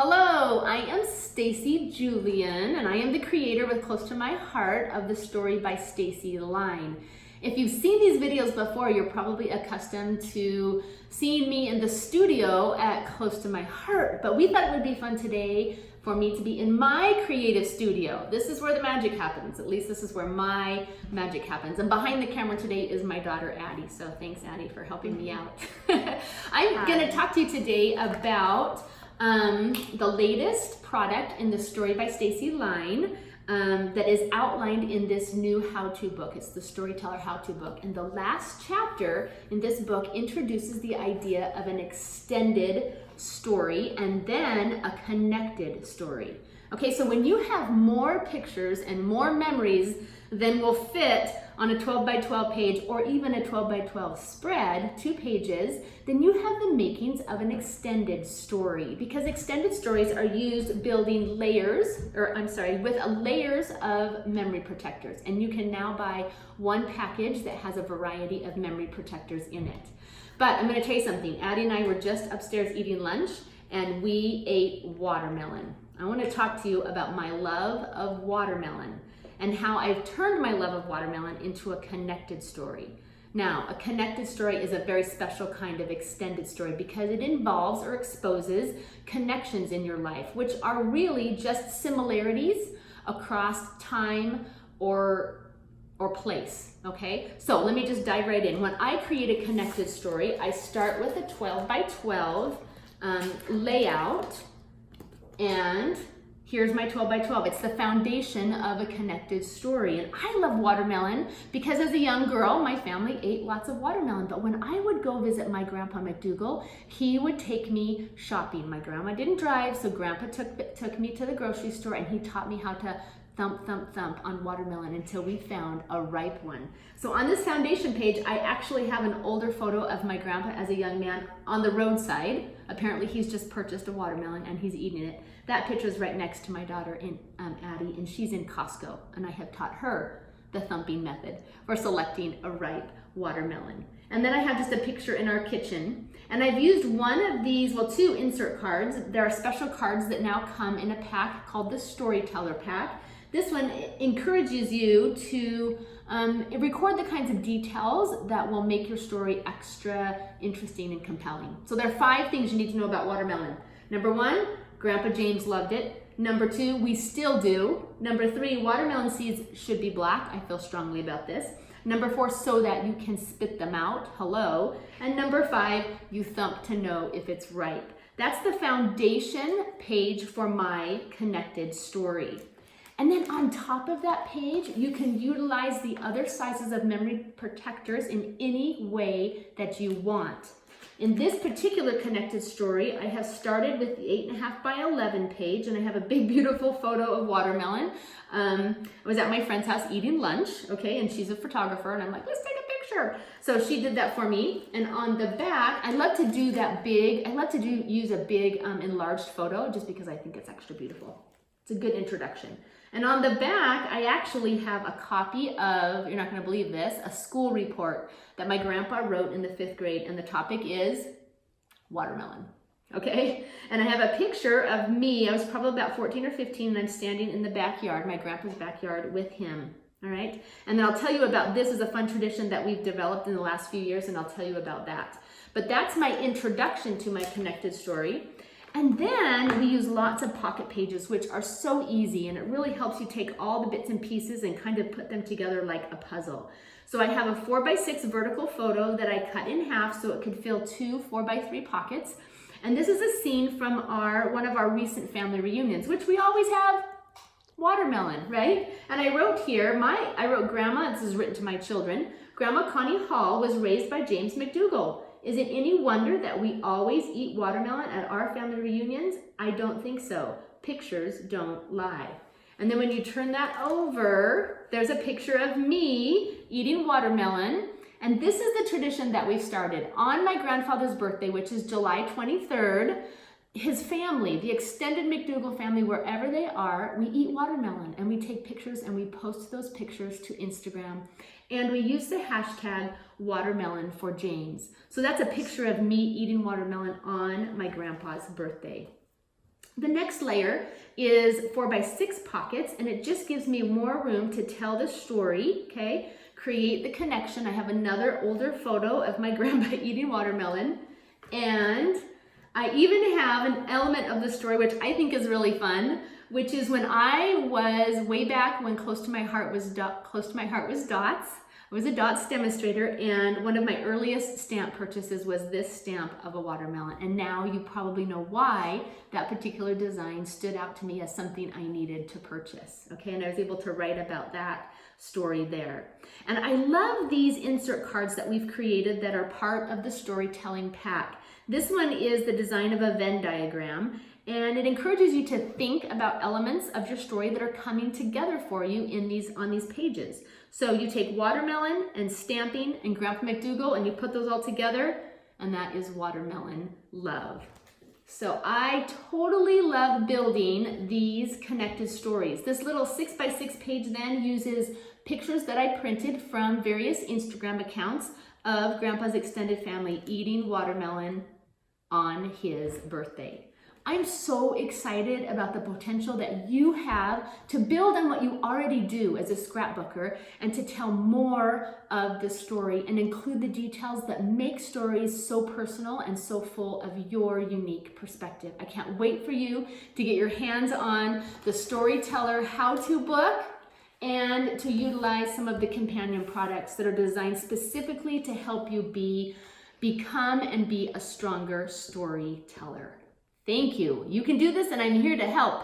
Hello, I am Stacy Julian, and I am the creator with close to my heart of the Story by Stacy line. If you've seen these videos before, you're probably accustomed to seeing me in the studio at Close to My Heart, but we thought it would be fun today for me to be in my creative studio. This is where the magic happens. At least this is where my magic happens. And behind the camera today is my daughter, Addie. So thanks, Addie, for helping me out. I'm gonna talk to you today about the latest product in the Story by Stacy line that is outlined in this new how-to book. It's the Storyteller How-To book. And the last chapter in this book introduces the idea of an extended story and then a connected story. Okay, so when you have more pictures and more memories than will fit on a 12 by 12 page or even a 12 by 12 spread, 2 pages, then you have the makings of an extended story, because extended stories are used building with layers of memory protectors. And you can now buy one package that has a variety of memory protectors in it. But I'm gonna tell you something. Addie and I were just upstairs eating lunch and we ate watermelon. I wanna talk to you about my love of watermelon and how I've turned my love of watermelon into a connected story. Now, a connected story is a very special kind of extended story because it involves or exposes connections in your life, which are really just similarities across time or place, okay? So let me just dive right in. When I create a connected story, I start with a 12 by 12 layout, and here's my 12 by 12. It's the foundation of a connected story. And I love watermelon because as a young girl, my family ate lots of watermelon. But when I would go visit my Grandpa McDougal, he would take me shopping. My grandma didn't drive, so Grandpa took me to the grocery store and he taught me how to thump, thump, thump on watermelon until we found a ripe one. So on this foundation page, I actually have an older photo of my grandpa as a young man on the roadside. Apparently he's just purchased a watermelon and he's eating it. That picture is right next to my daughter, Addie, and she's in Costco, and I have taught her the thumping method for selecting a ripe watermelon. And then I have just a picture in our kitchen, and I've used one of these, well, 2 insert cards. There are special cards that now come in a pack called the Storyteller Pack. This one encourages you to record the kinds of details that will make your story extra interesting and compelling. So there are 5 things you need to know about watermelon. Number 1, Grandpa James loved it. Number 2, we still do. Number 3, watermelon seeds should be black. I feel strongly about this. Number 4, so that you can spit them out. Hello. And number 5, you thump to know if it's ripe. That's the foundation page for my connected story. And then on top of that page, you can utilize the other sizes of memory protectors in any way that you want. In this particular connected story, I have started with the 8.5 by 11 page, and I have a big, beautiful photo of watermelon. I was at my friend's house eating lunch, okay, and she's a photographer, and I'm like, let's take a picture. So she did that for me, and on the back, I love to use a big enlarged photo just because I think it's extra beautiful. It's a good introduction. And on the back, I actually have a copy of, you're not gonna believe this, a school report that my grandpa wrote in the 5th grade, and the topic is watermelon, okay? And I have a picture of me. I was probably about 14 or 15, and I'm standing in the backyard, my grandpa's backyard, with him, all right? And then I'll tell you about this as a fun tradition that we've developed in the last few years, and I'll tell you about that. But that's my introduction to my connected story. And then we use lots of pocket pages, which are so easy, and it really helps you take all the bits and pieces and kind of put them together like a puzzle. So I have a 4 by 6 vertical photo that I cut in half so it could fill 2 4 by 3 pockets. And this is a scene from one of our recent family reunions, which we always have watermelon, right? And I wrote here, I wrote Grandma, this is written to my children, Grandma Connie Hall was raised by James McDougal. Is it any wonder that we always eat watermelon at our family reunions? I don't think so. Pictures don't lie. And then when you turn that over, there's a picture of me eating watermelon. And this is the tradition that we've started. On my grandfather's birthday, which is July 23rd, his family, the extended McDougal family, wherever they are, we eat watermelon and we take pictures and we post those pictures to Instagram. And we use the hashtag watermelon for James. So that's a picture of me eating watermelon on my grandpa's birthday. The next layer is 4x6 pockets, and it just gives me more room to tell the story, okay? Create the connection. I have another older photo of my grandpa eating watermelon, and I even have an element of the story which I think is really fun, which is when I was way back when Close to My Heart was dots. I was a dots demonstrator, and one of my earliest stamp purchases was this stamp of a watermelon. And now you probably know why that particular design stood out to me as something I needed to purchase. Okay, and I was able to write about that story there. And I love these insert cards that we've created that are part of the storytelling pack. This one is the design of a Venn diagram, and it encourages you to think about elements of your story that are coming together for you on these pages. So you take watermelon and stamping and Grandpa McDougall and you put those all together, and that is watermelon love. So I totally love building these connected stories. This little 6x6 page then uses pictures that I printed from various Instagram accounts of Grandpa's extended family eating watermelon on his birthday. I'm so excited about the potential that you have to build on what you already do as a scrapbooker and to tell more of the story and include the details that make stories so personal and so full of your unique perspective. I can't wait for you to get your hands on the Storyteller how-to book and to utilize some of the companion products that are designed specifically to help you become and be a stronger storyteller. Thank you. You can do this, and I'm here to help.